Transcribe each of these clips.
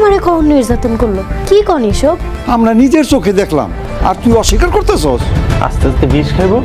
আমারে কখন নির্যাতন করলো? কি কন এসব? আমরা নিজের চোখে দেখলাম, আর তুই অস্বীকার করতেছস? আস্তে আস্তে বিষ খাইবো,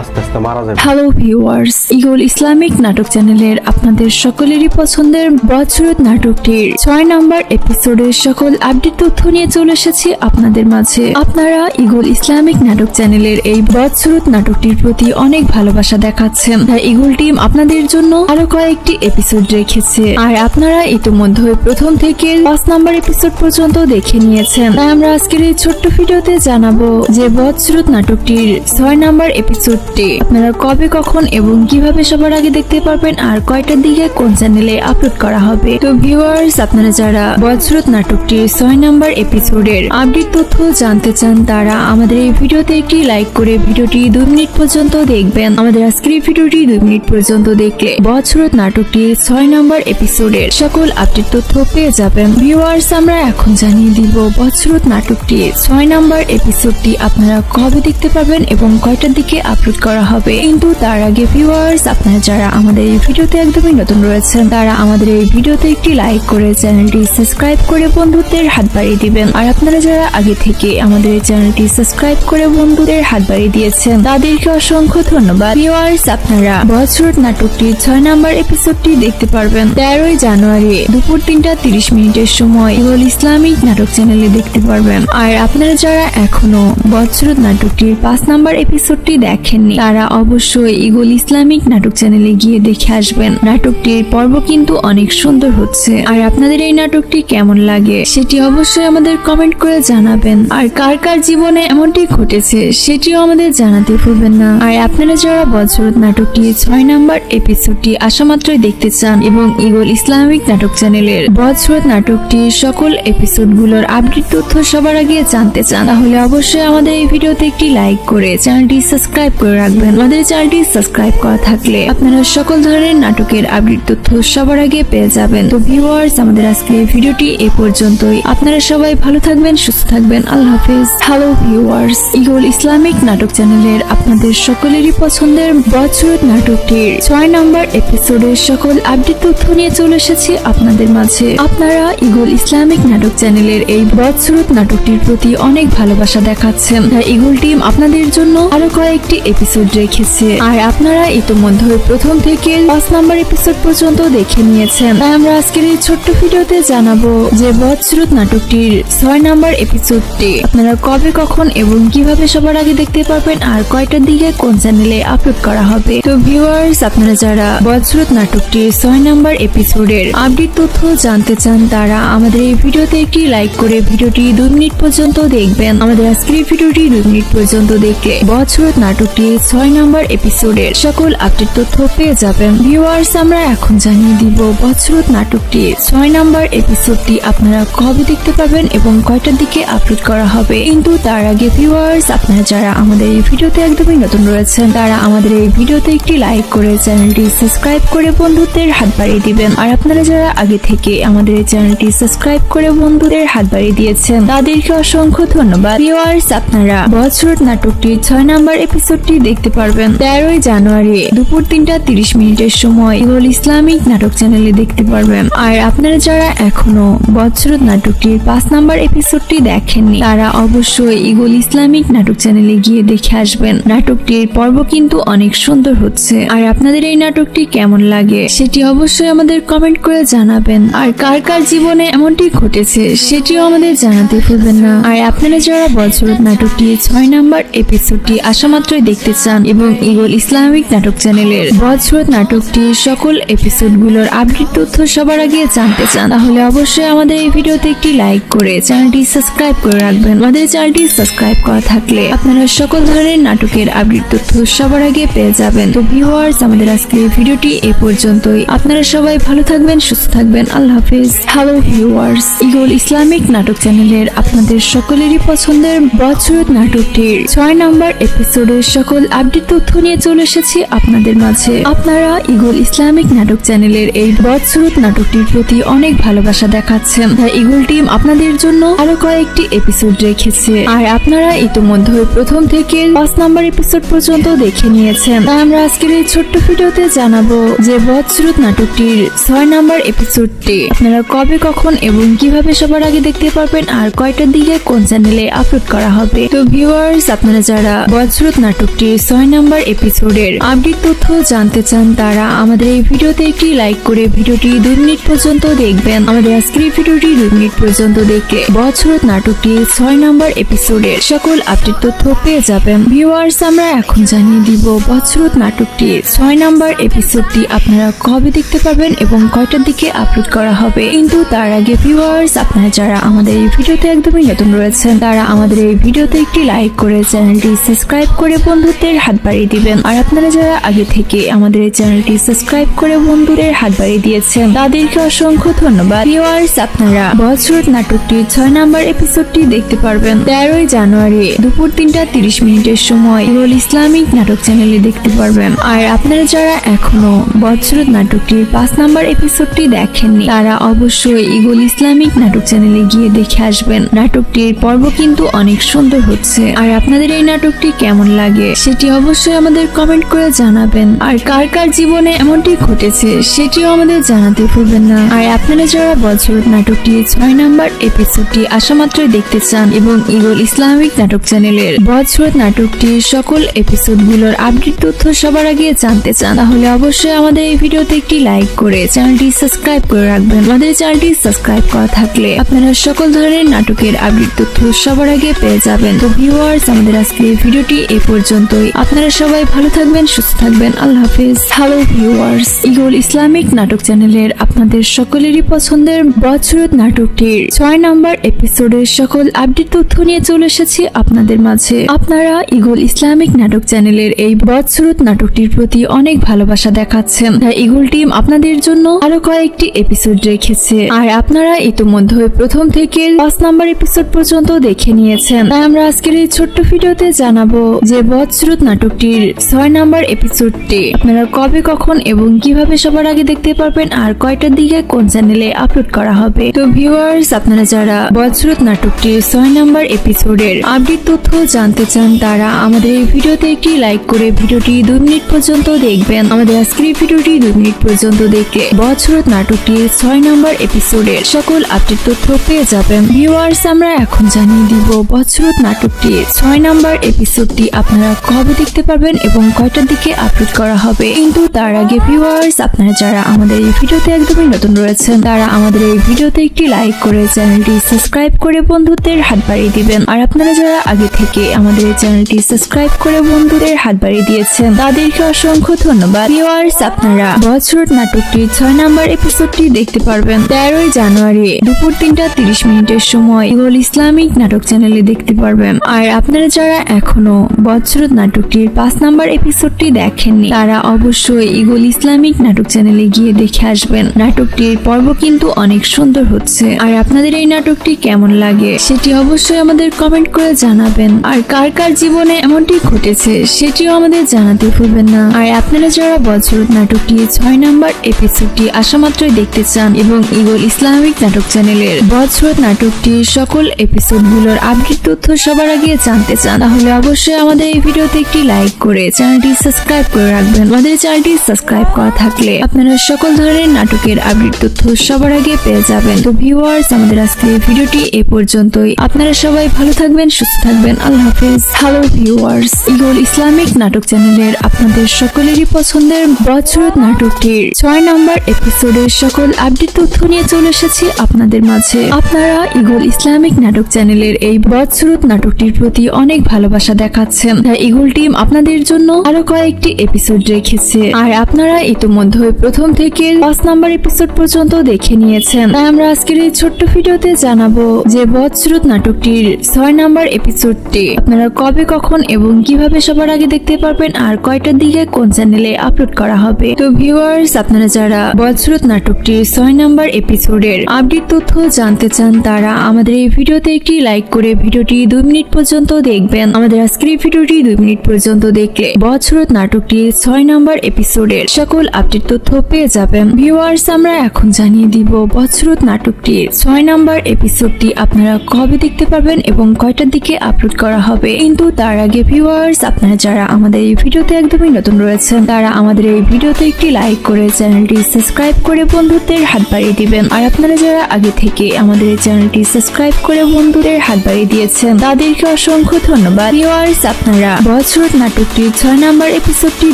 আস্তে আস্তে মারা যাবে। হ্যালো ভিউয়ার্স, ইগল ইসলামিক নাটক চ্যানেলের আপনাদের সকলেরই পছন্দের বদসুরত নাটকটির 6 নম্বর এপিসোডের সকল আপডেট তথ্য নিয়ে চলে এসেছি আপনাদের মাঝে। আপনারা ইগল ইসলামিক নাটক চ্যানেলের এই বদসুরত নাটকটির প্রতি অনেক ভালোবাসা দেখাচ্ছেন, তাই ইগল টিম আপনাদের জন্য আরো কয়েকটি এপিসোড রেখেছে। আর আপনারা ইতিমধ্যে প্রথম থেকে 5 নম্বর এপিসোড পর্যন্ত দেখে নিয়েছেন, তাই আমরা আজকের এই ছোট্ট ভিডিওতে জানাবো যে বদসুরত নাটকটির 6 নম্বর এপিসোডটি আপনারা কবে, কখন এবং কিভাবে সবার আগে দেখতে পারবেন, আর কয়টার দিকে কোন চ্যানেলে আপলোড করা হবে। তো ভিউয়ার্স, আপনারা যারা বদসুরত নাটকটির 6 নম্বর এপিসোডের আপডেট তথ্য জানতে চান, তারা আমাদের এই ভিডিওতে একটি লাইক করে ভিডিওটি 2 মিনিট পর্যন্ত দেখবেন। আমাদের আজকের এই ভিডিওটি 2 মিনিট পর্যন্ত দেখলে বদসুরত নাটকটির 6 নম্বর এপিসোডের সকল আপডেট তথ্য পেয়ে যাবেন। ভিউয়ার্স, আমরা এখন জানিয়ে দিব বদসুরত নাটকটির 6 নম্বর এপিসোডটি আপনারা কবে দেখতে পারবেন এবং কয়টার দিকে আপলোড করা হবে। কিন্তু তার আগে ভিউয়ার্স, আপনারা যারা আমাদের এই ভিডিওতে একদমই নতুন রয়েছেন, তারা আমাদের এই ভিডিওতে একটি লাইক করে চ্যানেলটি সাবস্ক্রাইব করে বন্ধুদের হাত বাড়িয়ে দিবেন। আর আপনারা যারা আগে থেকে আমাদের এই চ্যানেলটি সাবস্ক্রাইব করে বন্ধুদের হাত বাড়িয়ে দিয়েছেন, তাদেরকে অসংখ্য ধন্যবাদ। ভিউয়ার্স, আপনারা বদসুরত নাটকটির 6 নম্বর এপিসোডটি দেখতে পারবেন 13 জানুয়ারি দুপুর 3:30 মিনিটের সময় ইগল ইসলামিক নাটক চ্যানেলে দেখতে পারবেন। আর আপনারা যারা এখনো বদসুরত নাটকটির 5 নম্বর এপিসোডটি দেখেননি, তারা অবশ্যই ইগল ইসলামিক নাটক চ্যানেলে গিয়ে দেখে আসবেন। নাটকটির পর্ব কিন্তু অনেক সুন্দর হচ্ছে। আর আপনাদের এই নাটকটি কেমন লাগে সেটি অবশ্যই আমাদের কমেন্ট করে জানাবেন। আর কার কার জীবনে এমনটি ঘটেছে সেটিও আমাদের জানাতে ভুলবেন না। আর আপনারা যারা বদসুরত নাটকটির 6 নম্বর এপিসোডটি আসামাত্রই দেখতে চান এবং ইগল ইসলামিক নাটক চ্যানেলের বদসুরত নাটকটির সকল এপিসোডগুলোর আপডেট তথ্য সবার আগে জানতে চান, তাহলে অবশ্যই আমাদের এই ভিডিওতে একটি লাইক করে চ্যানেলটি সাবস্ক্রাইব করে রাখবেন। আমাদের চ্যানেলটি সাবস্ক্রাইব করা থাকলে আপনারা সকল ধরনের নাটকের আপডেট তথ্য সবার আগে পেয়ে যাবেন। তো ভিউয়ার্স, আমাদের আজকের এই ভিডিওটি এই পর্যন্তই। আপনারা সবাই ভালো থাকবেন, সুস্থ থাকবেন। আল্লাহ হাফেজ। হ্যালো ভিউয়ার্স, ইগল ইসলামিক নাটক চ্যানেলের আপনাদের সকলেরই পছন্দের বদসুরত নাটকটির 6 নম্বর এপিসোডের সকল আপডেট তথ্য নিয়ে চলে এসেছি আপনাদের মাঝে। আপনারা ইগল ইসলামিক নাটক চ্যানেলের এই বদসুরত নাটকটির প্রতি অনেক ভালোবাসা দেখাচ্ছেন, তাই ইগল টিম আপনাদের জন্য আরো কয়েকটি এপিসোড রেখেছে। আর আপনারা ইতিমধ্যে প্রথম থেকে 5 নম্বর এপিসোড পর্যন্ত দেখে নিয়েছেন, তাই আমরা আজকের এই ছোট্ট ভিডিওতে জানাবো যে বদসুরত নাটকটির 6 নম্বর এপিসোডটি আপনারা কবে, কখন এবং কিভাবে সবার আগে দেখতে পারবেন, আর কয়টার দিকে কোন চ্যানেলে আপলোড করা হবে। তো ভিউয়ার্স, আপনারা যারা বদসুরত নাটকটির 6 নম্বর এপিসোডের আপডেট তথ্য জানতে চান, তারা আমাদের এই ভিডিওতে একটি লাইক করে ভিডিওটি 2 মিনিট পর্যন্ত দেখবেন। আমাদের আজকের এই ভিডিওটি 2 মিনিট পর্যন্ত দেখলে বদসুরত নাটকটির 6 নম্বর এপিসোডের সকল আপডেট তথ্য পেয়ে যাবেন। ভিউয়ার্স, আমরা এখন জানিয়ে দিব বদসুরত নাটকটির 6 নম্বর এপিসোডটি আপনারা কবে দেখতে পাবেন এবং কয়টার দিকে আপলোড করা হবে। কিন্তু তার আগে ভিউয়ার্স, আপনারা যারা আমাদের এই ভিডিওতে একদমই নতুন রয়েছেন, তারা আমাদের এই ভিডিওতে একটি লাইক করে চ্যানেলটি সাবস্ক্রাইব করে বন্ধুদের হাত বাড়িয়ে দিবেন। আর আপনারা যারা আগে থেকে আমাদের এই চ্যানেলটি সাবস্ক্রাইব করে বন্ধুদের হাত বাড়িয়ে দিয়েছেন, তাদেরকে অসংখ্য ধন্যবাদ। ভিউয়ার্স, আপনারা বদসুরত নাটকটির 6 নম্বর এপিসোডটি দেখতে পারবেন 13 জানুয়ারি দুপুর 3:30 মিনিটের সময় ইগল ইসলামিক নাটক চ্যানেলে দেখতে পারবেন। আর আপনারা যারা এখনো বদসুরত নাটকটির 5 নম্বর এপিসোডটি দেখেননি, তারা অবশ্যই ইগল ইসলামিক নাটক চ্যানেলে গিয়ে দেখে আসবেন। নাটকটির পর্ব কিন্তু অনেক সুন্দর হচ্ছে। আর আপনাদের এই নাটকটি কেমন লাগে সেটি অবশ্যই আমাদের কমেন্ট করে জানাবেন। আর কার কার জীবনে এমনটি ঘটেছে সেটিও আমাদের জানাতে ভুলবেন না। আর আপনারা যারা বদসুরত নাটকটির 6 নম্বর এপিসোডটি আসামাত্রই দেখতে চান এবং ইগল ইসলামিক নাটক চ্যানেলের বদসুরত নাটকটির সকল এপিসোডগুলোর আপডেট তথ্য সবার আগে জানতে চান, তাহলে অবশ্যই আমাদের এই ভিডিওতে একটি লাইক করে চ্যানেলটি সাবস্ক্রাইব করে রাখবেন। আমাদের চ্যানেলটি সাবস্ক্রাইব করা থাকলে আপনারা সকল ধরনের নাটকের আপডেট তথ্য সবার আগে পেয়ে যাবেন। তো ভিউয়ার্স, আমাদের আজকের এই ভিডিওটি এই পর্যন্তই। আপনারা সবাই ভালো থাকবেন, সুস্থ থাকবেন। আল্লাহ হাফেজ। হ্যালো ভিউয়ার্স, ইগল ইসলামিক নাটক চ্যানেলের আপনাদের সকলেরই পছন্দের বদসুরত নাটকটির 6 6 নম্বর এপিসোডের সকল আপডেট তথ্য নিয়ে চলে এসেছি আপনাদের মাঝে। আপনারা ইগল ইসলামিক নাটক চ্যানেলের এই বদসুরত নাটকটির প্রতি অনেক ভালোবাসা দেখাচ্ছেন, তাই ইগল টিম আপনাদের জন্য আরো কয়েকটি এপিসোড রেখেছে। আর আপনারা ইতিমধ্যে প্রথম থেকে 5 নম্বর এপিসোড পর্যন্ত দেখে নিয়েছেন, তাই আমরা আজকের এই ছোট্ট ভিডিওতে জানাবো যে বদসুরত নাটকটির 6 নম্বর এপিসোডটি আপনারা কবে, কখন এবং কিভাবে সবার আগে দেখতে পারবেন আর কয়টার দিকে কোন চ্যানেলে আপলোড করা হবে। তো ভিউয়ার্স, আপনারা যারা বদসুরত নাটকটির 6 নম্বর এপিসোডের আপডেট তথ্য জানতে চান তারা আমাদের এই ভিডিওতে একটি লাইক করে ভিডিওটি 2 মিনিট পর্যন্ত দেখবেন। আমাদের আজকের এই ভিডিওটি 2 মিনিট পর্যন্ত দেখলে বদসুরত নাটকটির 6 নম্বর এপিসোডের সকল আপডেট তথ্য পেয়ে যাবেন। ভিউয়ার্স, আমরা এখন জানিয়ে দিব বদসুরত নাটকটির 6 নম্বর এপিসোডটি আপনারা কবে দেখতে পারবেন এবং কয়টার দিকে আপলোড করা হবে। কিন্তু তার আগে ভিউয়ার্স, আপনারা যারা আমাদের এই ভিডিওতে একদমই নতুন রয়েছেন তারা আমাদের এই ভিডিওতে একটি লাইক করে চ্যানেলটি সাবস্ক্রাইব করে বন্ধুদের হাত বাড়িয়ে দিবেন। আর আপনারা যারা আগে থেকে আমাদের এই চ্যানেলটি সাবস্ক্রাইব করে বন্ধুদের হাত বাড়িয়ে দিয়েছেন তাদেরকে অসংখ্য ধন্যবাদ। ভিউয়ার্স, আপনারা বদসুরত নাটকটির 6 নম্বর এপিসোডটি দেখতে পারবেন 13 জানুয়ারি দুপুর 3:30 মিনিটের সময় ইগল ইসলামিক নাটক চ্যানেলে দেখতে পারবেন। আর আপনারা যারা এখনো বদসুরত নাটকটির 5 নম্বর এপিসোডটি দেখেননি তারা অবশ্যই ইগল ইসলামিক নাটক চ্যানেলে গিয়ে দেখে আসবেন। নাটকটির পর্ব কিন্তু অনেক সুন্দর হচ্ছে। আর আপনাদের এই নাটকটি কেমন লাগে সেটি অবশ্যই আমাদের কমেন্ট করে জানাবেন। আর কার কার জীবনে এমনটি ঘটেছে সেটিও আমাদের জানাতে ভুলবেন না। আর আপনারা যারা বদসুরত নাটকটির 6 নম্বর এপিসোডটি আসামাত্রই দেখতে চান এবং ইগল ইসলামিক নাটক চ্যানেলের বদসুরত নাটকটির সকল এপিসোডগুলোর আপডেট তথ্য সবার আগে জানতে চান তাহলে অবশ্যই আমাদের এই ভিডিওতে একটি লাইক করে চ্যানেলটি সাবস্ক্রাইব করে রাখবেন। আমাদের চ্যানেলটি সাবস্ক্রাইব করা থাকলে আপনারা সকল ধরনের নাটকের আপডেট তথ্য সবার আগে পেয়ে যাবেন। তো ভিউয়ার্স, আমাদের আজকের এই ভিডিওটি এই পর্যন্তই। আপনারা সবাই ভালো থাকবেন, সুস্থ থাকবেন। আল্লাহ হাফেজ। হ্যালো ভিউয়ার্স, ইগল ইসলামিক নাটক চ্যানেলের আপনাদের সকলেরই পছন্দের বদসুরত নাটকটির 6 নম্বর এপিসোডের সকল আপডেট তথ্য নিয়ে চলে এসেছি আপনাদের মাঝে। আপনারা ইগল ইসলামিক নাটক চ্যানেলের এই বদসুরত নাটকটির প্রতি অনেক ভালোবাসা দেখাচ্ছেন, তাই ইগল টিম আপনাদের জন্য আরো কয়েকটি এপিসোড রেখেছে। আর আপনারা ইতিমধ্যে প্রথম থেকে 5 নম্বর এপিসোড পর্যন্ত দেখে নিয়েছেন, তাই আমরা আজকের এই ছোট্ট ভিডিওতে জানাবো যে বদসুরত নাটকটির 6 নম্বর এপিসোডটি আপনারা কবে, কখন এবং কিভাবে সবার আগে দেখতে পারবেন আর কয়টার দিকে কোন চ্যানেলে আপলোড করা হবে। তো ভিউয়ার্স, আপনারা যারা বদসুরত নাটকটির 6 নম্বর এপিসোডের আপডেট তথ্য জানতে চান তারা আমাদের এই ভিডিওতে একটি লাইক করে ভিডিওটি 2 মিনিট পর্যন্ত দেখবেন। আমাদের আজকের এই ভিডিওটি 2 মিনিট পর্যন্ত দেখলে বদসুরত নাটকটির 6 নম্বর এপিসোডের সকল আপডেট তথ্য পেয়ে যাবেন। ভিউয়ার্স, আমরা এখন জানিয়ে দিব বদসুরত নাটকটির 6 নম্বর এপিসোডটি আপনারা কবে দেখতে পারবেন এবং কয়টার দিকে আপলোড করা হবে। কিন্তু তার আগে ভিউয়ার্স, আপনারা যারা আমাদের এই ভিডিওতে একদমই নতুন রয়েছেন তারা আমাদের এই ভিডিওতে একটি লাইক করে চ্যানেলটি সাবস্ক্রাইব করে বন্ধুদের হাত বাড়িয়ে দিবেন। আর আপনারা যারা আগে থেকে আমাদের এই চ্যানেলটি সাবস্ক্রাইব করে বন্ধুদের হাত বাড়িয়ে দিয়েছেন তাদেরকে অসংখ্য ধন্যবাদ। ভিউয়ার্স, আপনারা বদসুরত নাটকটির 6 নম্বর এপিসোডটি দেখতে পারবেন 13 জানুয়ারি দুপুর 3:30 মিনিটের সময় ইগল ইসলামিক নাটক চ্যানেলে দেখতে পারবেন। আর আপনারা যারা এখনো বদসুরত নাটকটির 5 নম্বর এপিসোডটি দেখেননি তারা অবশ্যই ইগল ইসলামিক নাটক চ্যানেলে গিয়ে দেখে আসবেন। নাটকটির পর্ব কিন্তু অনেক সুন্দর হচ্ছে। আর আপনাদের এই নাটকটি কেমন লাগে সেটি অবশ্যই আমাদের কমেন্ট করে জানাবেন। আর কার কার জীবনে এমনটি ঘটেছে সেটিও আমাদের জানাতে ভুলবেন না। আর আপনারা যারা বদসুরত নাটকটির 6 নম্বর এপিসোডটি আসামাত্রই দেখতে চান এবং ইগল ইসলামিক নাটক চ্যানেলের বদসুরত নাটকটির সকল এপিসোডগুলোর আপডেট তথ্য সবার আগে জানতে চান তাহলে অবশ্যই আমাদের এই ভিডিওতে একটি লাইক করে চ্যানেলটি সাবস্ক্রাইব করে রাখবেন। আমাদের চ্যানেলটি সাবস্ক্রাইব করা থাকলে আপনারা সকল ধরনের নাটকের আপডেট তথ্য সবার আগে পেয়ে যাবেন। তো ভিউয়ার্স, আমাদের আজকের এই ভিডিওটি এই পর্যন্তই। আপনারা সবাই ভালো থাকবেন, সুস্থ থাকবেন। আল্লাহ হাফেজ। হ্যালো ভিউয়ার্স, ইগল ইসলামিক নাটক চ্যানেলের আপনাদের সকলেরই পছন্দের বদসুরত নাটকটির 6 নম্বর এপিসোডের সকল আপডেট তথ্য নিয়ে চলে এসেছি আপনাদের মাঝে। আপনারা ইগল ইসলামিক নাটক চ্যানেলের এই বদসুরত নাটকটির প্রতি অনেক ভালোবাসা দেখাচ্ছেন, তাই ইগল টিম আপনাদের জন্য আরো কয়েকটি এপিসোড রেখেছে। আর আপনারা ইতিমধ্যে প্রথম থেকে 5 নম্বর এপিসোড পর্যন্ত দেখে নিয়েছেন, তাই আমরা আজকের এই ছোট্ট ভিডিওতে জানাবো যে বদসুরত নাটকটির 6 নম্বর এপিসোডটি আপনারা কবে, কখন এবং কিভাবে সবার আগে দেখতে পারবেন আর কয়টার দিকে কোন চ্যানেলে আপলোড করা হবে। তো ভিউয়ার্স, আপনারা যারা বদসুরত নাটকটির 6 নম্বর এপিসোডের আপডেট তথ্য জানতে চান তারা আমাদের এই ভিডিওতে একটি লাইক করে ভিডিওটি 2 মিনিট পর্যন্ত দেখবেন। দেখবেন। আমাদের আজকের এই ভিডিওটি 2 মিনিট পর্যন্ত দেখলে বছরত নাটকটির 6 নম্বর এপিসোডের সকল আপডেট তথ্য পেয়ে যাবেন। ভিউয়ার্স, আমরা এখন জানিয়ে দিব বছরত নাটকটির 6 নম্বর এপিসোডটি আপনারা কবে দেখতে পারবেন এবং কয়টার দিকে আপলোড করা হবে। কিন্তু তার আগে ভিউয়ার্স, আপনারা যারা আমাদের এই ভিডিওতে একদমই নতুন রয়েছেন তারা আমাদের এই ভিডিওতে একটি লাইক করে চ্যানেলটি সাবস্ক্রাইব করে বন্ধুদের হাত বাড়িয়ে দিবেন। আর আপনারা যারা আগে থেকে আমাদের এই চ্যানেলটি সাবস্ক্রাইব করে বন্ধুদের হাত বাড়িয়ে দিয়েছেন তাদেরকে অসংখ্য ধন্যবাদ। ভিউয়ার্স, আপনারা বছরত নাটকটির 6 নম্বর এপিসোডটি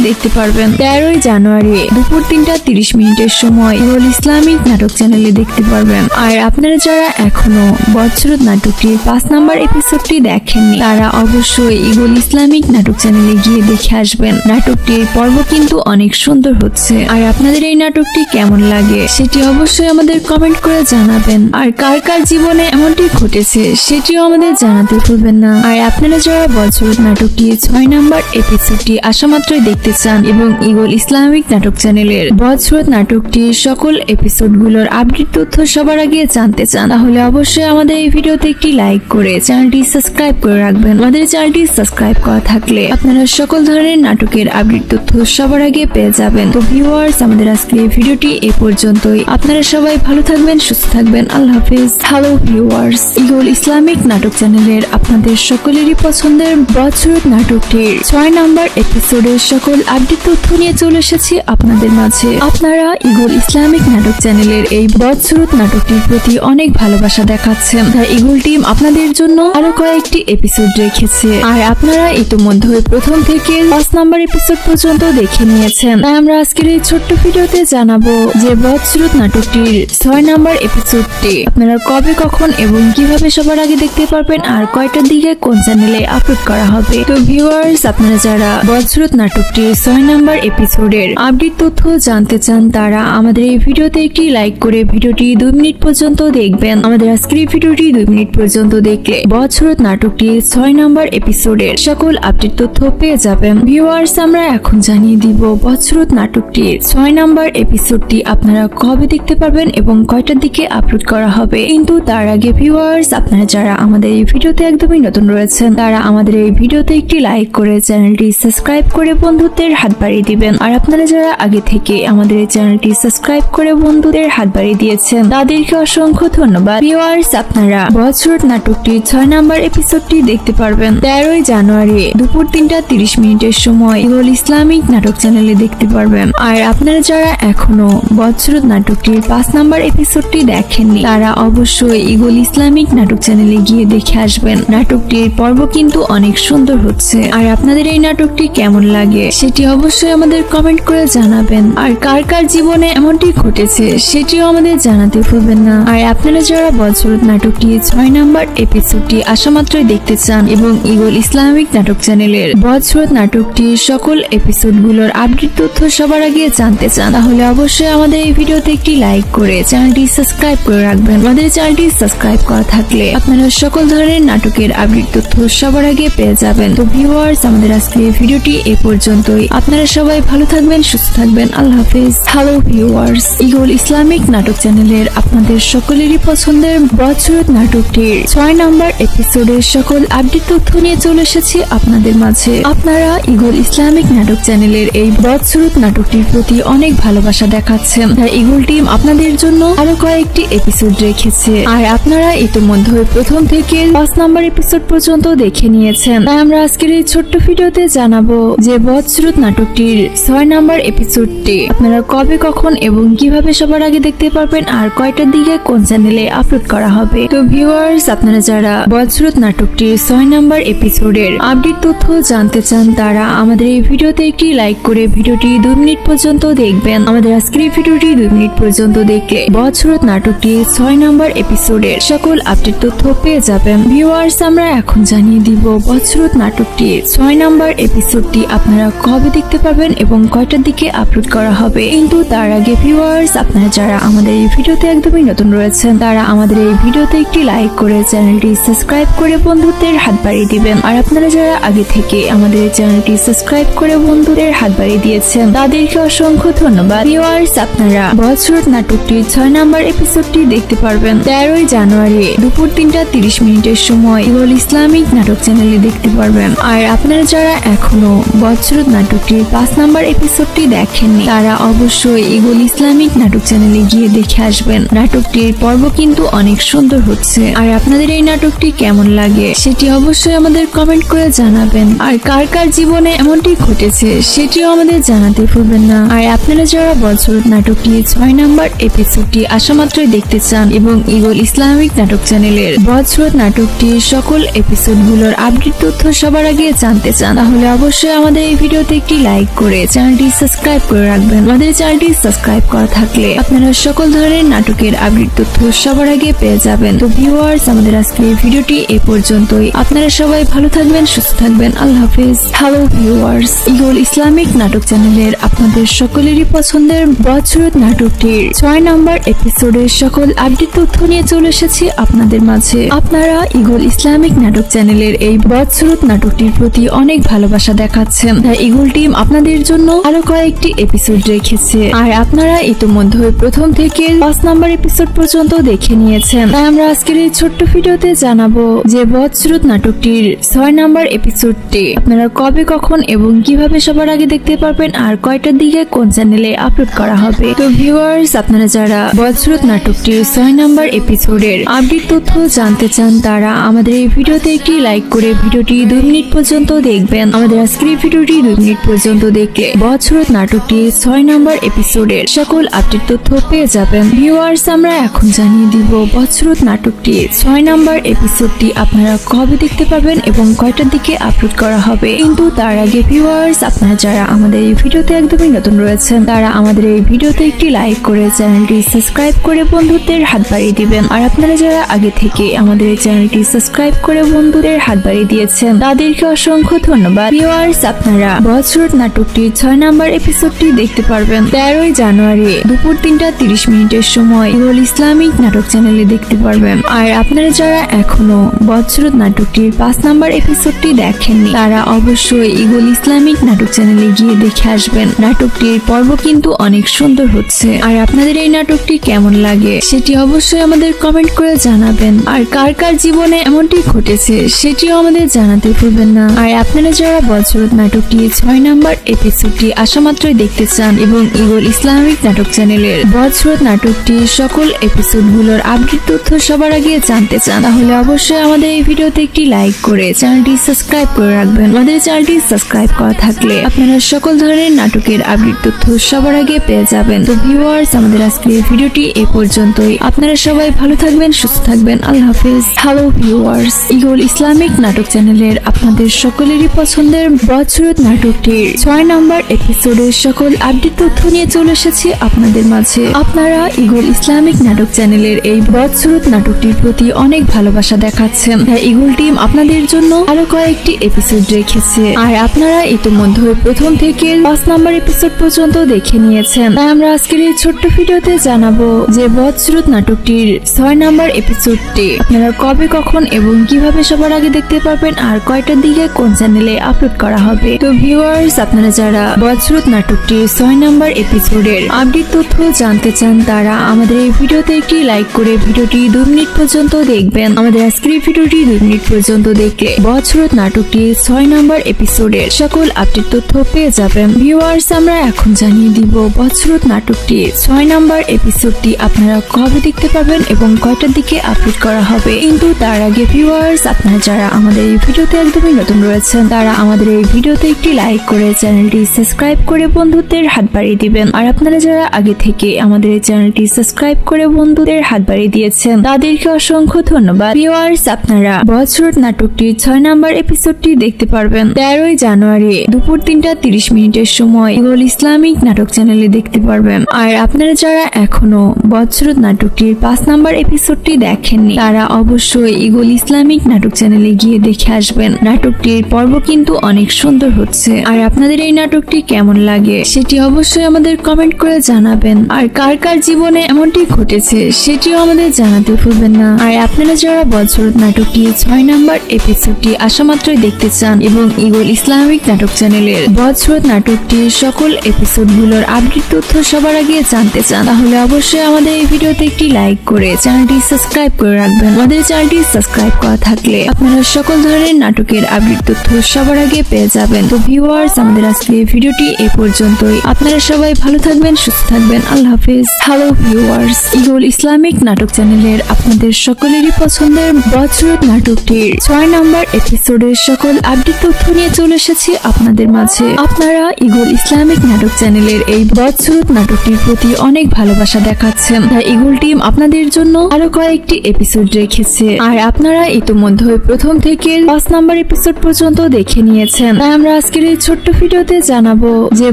দেখতে পারবেন 13 জানুয়ারি দুপুর 3:30 সময় ইগল ইসলামিক নাটক চ্যানেলে দেখতে পারবেন। আর আপনারা যারা এখনো বছরত নাটকটির 5 নম্বর এপিসোডটি দেখেননি তারা অবশ্যই ইগল ইসলামিক নাটক চ্যানেলে গিয়ে দেখে আসবেন। নাটকটির পর্ব কিন্তু অনেক সুন্দর হচ্ছে। আর আপনাদের এই নাটকটি কেমন লাগে সেটি অবশ্যই আমাদের কমেন্ট করে জানাবেন। আর কার কার জীবনে এমনটি ঘটেছে সেটিও আমাদের জানাতে ভুলবেন না। আর আপনারা যারা বছরত নাটকটি 6 নম্বর এপিসোডটি আসা মাত্রই দেখতে চান এবং ইগল ইসলামিক নাটক চ্যানেলের বছরত নাটকটির সকল এপিসোডগুলোর আপডেট তথ্য সবার আগে জানতে চান তাহলে অবশ্যই আমাদের এই ভিডিওতে একটি লাইক করে চ্যানেলটি সাবস্ক্রাইব করে রাখবেন। আমাদের চ্যানেলটি সাবস্ক্রাইব করা থাকলে আপনারা সকল ধরনের নাটকের আপডেট তথ্য সবার আগে পেয়ে যাবেন। তো ভিউয়ার্স, আমাদের আজকের এই ভিডিওটি এই পর্যন্তই। আপনারা সবাই ভালো থাকবেন, সুস্থ থাকবেন। আল্লাহ হাফেজ। হ্যালো ভিউয়ার্স, ইগল ইসলামিক নাটক চ্যানেলের আপনাদের সকলেরই পছন্দের বছরত নাটকটির 6 নম্বর এপিসোডের সকল আপডেট তথ্য নিয়ে চলে এসেছি আপনাদের মাঝে। আপনারা ইগল ইসলামিক নাটক চ্যানেলের এই বছরত নাটকটির প্রতি অনেক ভালোবাসা দেখাচ্ছেন। তাই ইগল টিম আপনাদের জন্য আরো কয়েকটি এপিসোড রেখেছে। আর আপনারা ইতিমধ্যে প্রথম থেকে 5 নম্বর এপিসোড পর্যন্ত দেখে নিয়েছেন। তাই আমরা আজকের এই ছোট্ট ভিডিওতে জানাবো যে বছরত নাটকটির 6 নম্বর এপিসোডটি আপনারা কবে, কখন এবং কিভাবে সবার আগে দেখতে পারবেন আর কয়টার দিকে কোন চ্যানেলে আপলোড করা হবে। তো ভিউয়ার্স, আপনারা যারা বছরত নাটকটির 6 নম্বর এপিসোডের আপডেট তথ্য জানতে চান তারা আমাদের এই ভিডিওতে একটি লাইক করে ভিডিওটি 2 মিনিট পর্যন্ত দেখবেন। আমাদের আজকের এই ভিডিওটি 2 মিনিট পর্যন্ত দেখলে বছরত নাটকটির 6 নম্বর এপিসোডের সকল আপডেট তথ্য পেয়ে যাবেন। ভিউয়ার্স, আমরা এখন জানিয়ে দিব বছরত নাটকটির 6 নম্বর এপিসোডটি আপনারা কবে দেখতে পারবেন এবং কয়টার দিকে আপলোড করা হবে। কিন্তু তার আগে ভিউয়ার্স, আপনারা যারা আমাদের এই ভিডিওতে একদমই নতুন রয়েছেন তারা আমাদের এই ভিডিওতে একটি লাইক করে চ্যানেলটি সাবস্ক্রাইব করে বন্ধুদের হাত বাড়িয়ে দিবেন। আর আপনারা যারা আগে থেকে আমাদের এই চ্যানেলটি সাবস্ক্রাইব করে বন্ধুদের হাত বাড়িয়ে দিয়েছেন তাদেরকে অসংখ্য ধন্যবাদ। ভিউয়ার্স, আপনারা বছরত নাটকটির 6 নম্বর এপিসোডটি দেখতে পারবেন 13 জানুয়ারি দুপুর 3:30 সময় ইগল ইসলামিক নাটক চ্যানেলে দেখতে পারবেন। আর আপনারা যারা এখনো বছরত নাটকটির 5 নম্বর এপিসোডটি দেখেননি তারা অবশ্যই ইগল ইসলামিক নাটক চ্যানেলে গিয়ে দেখে আসবেন। নাটকটির পর্ব কিন্তু অনেক সুন্দর হচ্ছে। আর আপনাদের এই নাটকটি কেমন লাগে সেটি অবশ্যই আমাদের কমেন্ট করে জানাবেন। আর কার কার জীবনে এমনটি ঘটেছে সেটিও আমাদের জানাতে ভুলবেন না। আর আপনারা যারা বছরত নাটকটি 6 নম্বর এপিসোডটি আসা মাত্রই দেখতে চান এবং ইগল ইসলামিক নাটক চ্যানেলের বছরত নাটকটির সকল এপিসোডগুলোর আপডেট তথ্য সবার আগে জানতে চান তাহলে অবশ্যই আমাদের এই ভিডিওতে একটি লাইক করে চ্যানেলটি সাবস্ক্রাইব করে রাখবেন। আমাদের চ্যানেলটি সাবস্ক্রাইব করা থাকলে আপনারা সকল ধরনের নাটকের আপডেট তথ্য সবার আগে পেয়ে যাবেন। তো ভিউয়ার্স, আমাদের আজকের এই ভিডিওটি এই পর্যন্তই। আপনারা সবাই ভালো থাকবেন, সুস্থ থাকবেন। আল্লাহ হাফেজ। হ্যালো ভিউয়ার্স, ইগল ইসলামিক নাটক চ্যানেলের আপনাদের সকলেরই পছন্দের বছরত নাটকটির 6 নম্বর এপিসোডের সকল আপডেট তথ্য নিয়ে চলে এসেছি আপনাদের মাঝে। আপনারা ইগল ইসলামিক নাটক চ্যানেলের এই বছরত নাটকটির প্রতি অনেক ভালোবাসা দেখাচ্ছেন। তাই ইগল টিম আপনাদের জন্য আরো কয়েকটি এপিসোড রেখেছে। আর আপনারা ইতিমধ্যে প্রথম থেকে 5 নম্বর এপিসোড পর্যন্ত দেখে নিয়েছেন। তাই আমরা আজকের এই ছোট্ট ভিডিওতে জানাবো যে বছরত নাটকটির 6 নম্বর এপিসোডটি আপনারা কবে, কখন এবং কিভাবে সবার আগে দেখতে পারবেন আর কয়টার দিকে কোন চ্যানেলে আপলোড করা হবে। তো ভিউয়ার্স, আপনারা যারা বছরত নাটকটির 6 নম্বর এপিসোডের আপডেট তথ্য জানতে চান তারা আমাদের এই ভিডিওতে একটি লাইক করে ভিডিওটি 2 মিনিট পর্যন্ত দেখবেন। আমাদের আজকের এই ভিডিওটি 2 মিনিট পর্যন্ত দেখলে বছরত নাটকটির 6 নম্বর এপিসোডের সকল আপডেট তথ্য পেয়ে যাবেন। ভিউয়ার্স, আমরা এখন জানিয়ে দিব বছরত নাটকটির 6 নম্বর এপিসোডটি আপনারা কবে দেখতে পাবেন এবং কয়টার দিকে আপলোড করা হবে। কিন্তু তার আগে ভিউয়ার্স, আপনারা যারা আমাদের এই ভিডিওতে একদমই নতুন রয়েছেন তারা আমাদের এই ভিডিওতে একটি লাইক করে চ্যানেলটি সাবস্ক্রাইব করে বন্ধুদের হাত বাড়িয়ে দিবেন। আর আপনারা যারা আগে থেকে আমাদের এই চ্যানেলটি সাবস্ক্রাইব করে বন্ধুদের হাত বাড়িয়ে দিয়েছেন তাদেরকে অসংখ্য ধন্যবাদ। ভিউয়ার্স, আপনারা বছরত নাটকটির 6 নম্বর এপিসোডটি দেখতে পারবেন 13 জানুয়ারি দুপুর 3:30 সময় ইগল ইসলামিক নাটক চ্যানেলে দেখতে পারবেন। আর আপনারা যারা এখনো বদসুরত নাটকটির 5 নাম্বার এপিসোডটি দেখেননি তারা অবশ্যই ইগল ইসলামিক নাটক চ্যানেলে গিয়ে দেখে আসবেন। নাটকটির পর্ব কিন্তু অনেক সুন্দর হচ্ছে। আর আপনাদের এই নাটকটি কেমন লাগে সেটি অবশ্যই আমাদের কমেন্ট করে জানাবেন। আর কার কার জীবনে এমনটি ঘটেছে সেটিও আমাদের জানাতে ভুলবেন না। আর আপনারা যারা বদসুরত নাটকটি 6 নাম্বার এপিসোডটি আসামাত্রই দেখতে চান এবং ইগল ইসলামিক নাটক চ্যানেলের বদসুরত নাটকটির সকল এপিসোডগুলোর আপডেট তথ্য সবার আগে জানতে চান তাহলে অবশ্যই আমাদের এই ভিডিওতে একটি লাইক করে চ্যানেলটি সাবস্ক্রাইব করে রাখবেন। আমাদের চ্যানেলটি সাবস্ক্রাইব করা থাকলে আপনারা সকল ধরনের নাটকের আপডেট তথ্য সবার আগে পেয়ে যাবেন। তো ভিউয়ার্স, আমাদের আজকের এই ভিডিওটি এ পর্যন্তই। আপনারা সবাই ভালো থাকবেন, সুস্থ থাকবেন। আল্লাহ হাফেজ। হ্যালো ভিউয়ার্স, ইগল ইসলামিক নাটক চ্যানেলের আপনাদের সকলেরই পছন্দের বদসুরত নাটকটির 6 নাম্বার এপিসোডের সকল আপডেট তথ্য নিয়ে চলে এসেছি আপনাদের মাঝে। আপনারা ইগল ইসলামিক নাটক চ্যানেলের এই বদসুরত নাটকটির প্রতি অনেক ভালোবাসা দেখাচ্ছেন, তাই ইগল টিম আপনাদের জন্য আরো কয়েকটি এপিসোড রেখেছে। আর আপনারা ইতিমধ্যে প্রথম থেকে 5 নাম্বার এপিসোড পর্যন্ত দেখে নিয়েছেন, তাই আমরা আজকের এই ছোট্ট ভিডিওতে জানাবো যে বদসুরত নাটকটির 6 নাম্বার এপিসোডটি আপনারা কবে, কখন এবং কিভাবে সবার আগে দেখতে পারবেন আর কয়টার দিকে কোন চ্যানেলে আপলোড করা হবে। তো ভিউয়ার্স, আপনারা যারা বদসুরত নাটকটির 6 নাম্বার এপিসোডের আপডেট তথ্য জানতে চান তারা আমাদের এই ভিডিওতে একটি লাইক করে ভিডিওটি 2 মিনিট পর্যন্ত দেখবেন। আমাদের আজকের এই ভিডিওটি 2 মিনিট পর্যন্ত দেখলে বদসুরত নাটকটির 6 নাম্বার এপিসোডের সকল আপডেট তথ্য পেয়ে যাবেন। ভিউয়ার্স, আমরা এখন জানিয়ে দিব বদসুরত নাটকটির 6 নাম্বার এপিসোডটি আপনারা কবে দেখতে পাবেন এবং কয়টার দিকে আপলোড করা হবে। কিন্তু তার আগে ভিউয়ার্স, আপনারা যারা আমাদের এই ভিডিওতে একদমই নতুন রয়েছেন তারা আমাদের এই ভিডিওতে একটি লাইক করে চ্যানেলটি সাবস্ক্রাইব করে বন্ধুদের হাত বাড়িয়ে দিবেন। আর আপনারা যারা আগে থেকে আমাদের এই চ্যানেলটি সাবস্ক্রাইব করে বন্ধুদের হাত বাড়িয়ে দিয়েছেন তাদেরকে অসংখ্য ধন্যবাদ। ভিউয়ার্স, আপনারা বদসুরত নাটকটির 6 নাম্বার এপিসোডটি দেখতে পারবেন 13 জানুয়ারি দুপুর 3:30 মিনিটের সময় ইগল ইসলামিক নাটক চ্যানেলে দেখতে পারবেন। আর আপনারা যারা এখনো বদসুরত নাটকটির 5 নাম্বার এপিসোডটি দেখেননি তারা অবশ্যই ইগল ইসলামিক নাটক চ্যানেলে গিয়ে দেখে আসবেন। নাটকটির পর্ব কিন্তু অনেক সুন্দর হচ্ছে। আর আপনাদের এই নাটকটি কেমন লাগে সেটি অবশ্যই আমাদের কমেন্ট করে জানাবেন। আর কার কার জীবনে এমনটি ঘটেছে সেটিও আমাদের জানাতে ভুলবেন না। আর আপনারা যারা বদসুরত নাটকটি 6 নাম্বার এপিসোডটি আসামাত্রই দেখতে চান এবং ইগল ইসলামিক নাটক চ্যানেলের বদসুরত নাটকটির সকল এপিসোডগুলোর আপডেট তথ্য সবার আগে জানতে চান তাহলে অবশ্যই আমাদের এই ভিডিওতে একটি লাইক করে চ্যানেলটি সাবস্ক্রাইব করে রাখবেন। আমাদের চ্যানেলটি সাবস্ক্রাইব করা থাকলে আপনারা সকল ধরনের নাটকের আপডেট তথ্য সবার আগে পেয়ে যাবেন। তো ভিউয়ার্স, আমাদের আজকের এই ভিডিওটি এ পর্যন্তই। আপনারা সবাই ভালো থাকবেন, সুস্থ থাকবেন। আল্লাহ হাফেজ। হ্যালো ভিউয়ার্স, ইগল ইসলামিক নাটক চ্যানেলের আপনাদের সকলেরই পছন্দের বদসুরত নাটকটির 6 নাম্বার এপিসোডের সকল আপডেট তথ্য নিয়ে চলে এসেছি আপনাদের মাঝে। আপনারা ইগল ইসলামিক নাটক চ্যানেলের এই বদসুরত নাটকটির প্রতি অনেক ভালোবাসা দেখাচ্ছেন, তাই ইগল টিম আপনাদের জন্য আরো কয়েকটি এপিসোড রেখেছে। আর আপনারা ইতিমধ্যে প্রথম থেকে 5 নাম্বার এপিসোড পর্যন্ত দেখে নিয়েছেন, তাই আমরা আজকের এই ছোট্ট ভিডিওতে জানাবো যে বদসুরত নাটকটির 6 নাম্বার এপিসোডটি আপনারা কবে, কখন এবং কিভাবে সবার আগে দেখতে পারবেন আর কয়টার দিকে কোন চ্যানেলে আপলোড করা হবে। তো ভিউয়ার্স, আপনারা যারা বদসুরত নাটকটির 6 নাম্বার এপিসোডের আপডেট তথ্য জানতে চান তারা আমাদের এই ভিডিওতে একটি লাইক করে ভিডিওটি 2 মিনিট পর্যন্ত দেখবেন। আমাদের আজকের এই ভিডিওটি 2 মিনিট পর্যন্ত দেখলে বদসুরত নাটকটির 6 নাম্বার এপিসোডের সকল আপডেট তথ্য পেয়ে যাবেন। ভিউয়ার্স, আমরা এখন জানিয়ে দিব বদসুরত নাটকটির 6 নাম্বার এপিসোডটি আপনারা কবে দেখতে পাবেন এবং কয়টার দিকে আপলোড করা হবে। কিন্তু তার আগে ভিউয়ার্স, আপনারা যারা আমাদের এই ভিডিওতে একদমই নতুন রয়েছেন তারা আমাদের এই ভিডিওতে একটি লাইক করে চ্যানেলটি সাবস্ক্রাইব করে বন্ধুদের হাত বাড়িয়ে দিবেন। আর আপনারা যারা আগে থেকে আমাদের এই চ্যানেলটি সাবস্ক্রাইব করে বন্ধুদের হাত বাড়িয়ে দিয়েছেন তাদেরকে অসংখ্য ধন্যবাদ। ভিউয়ার্স, আপনারা বদসুরত নাটকটির 6 নাম্বার এপিসোডটি দেখতে পারবেন 13 জানুয়ারি দুপুর 3:30 মিনিটের সময় ইগল ইসলামিক নাটক চ্যানেলে দেখতে পারবেন। আর আপনারা যারা এখনো বদসুরত নাটকটির 5 নাম্বার এপিসোডটি দেখেননি তারা অবশ্যই ইগল ইসলামিক নাটক চ্যানেলে গিয়ে দেখে আসবেন। নাটকটির পর্ব কিন্তু অনেক সুন্দর হচ্ছে। আর আপনাদের এই নাটকটি কেমন লাগে সেটি অবশ্যই আমাদের কমেন্ট করে জানাবেন। আর কার কার জীবনে এমনটি ঘটেছে সেটিও আমাদের জানাতে ভুলবেন না। আর আপনারা যারা বদসুরত নাটকটি 6 নাম্বার এপিসোডটি আসামাত্রই দেখতে চান এবং ইগল ইসলামিক নাটক চ্যানেলের বদসুরত নাটকটির সকল এপিসোডগুলোর আপডেট তথ্য সবার আগে জানতে চান তাহলে অবশ্যই আমাদের এই ভিডিওতে একটি লাইক করে চ্যানেলটি সাবস্ক্রাইব করে রাখবেন। আমাদের চ্যানেলটি সাবস্ক্রাইব করা থাকলে আপনারা আপনারা সকল ধরনের নাটকের আপডেট তথ্য সবার আগে পেয়ে যাবেন। তো ভিউয়ার্স, আমাদের আজকে ভিডিওটি এই পর্যন্তই। আপনারা সবাই ভালো থাকবেন, সুস্থ থাকবেন। আল্লাহ হাফেজ। হ্যালো ভিউয়ার্স, ইগল ইসলামিক নাটক চ্যানেলের আপনাদের সকলেরই পছন্দের বছরত নাটকটির 6 নম্বর এপিসোডের সকল আপডেট তথ্য নিয়ে চলে এসেছি আপনাদের মাঝে। আপনারা ইগল ইসলামিক নাটক চ্যানেলের এই বছরত নাটকটির প্রতি অনেক ভালোবাসা দেখাচ্ছেন, তাই ইগল টিম আপনাদের জন্য আরো কয়েকটি এপিসোড রেখেছে। আর আপনারা ইতিমধ্যে প্রথম থেকে 5 নম্বর এপিসোড পর্যন্ত দেখে নিয়েছেন। তাই আমরা আজকের এই ছোট্ট ভিডিওতে জানাবো যে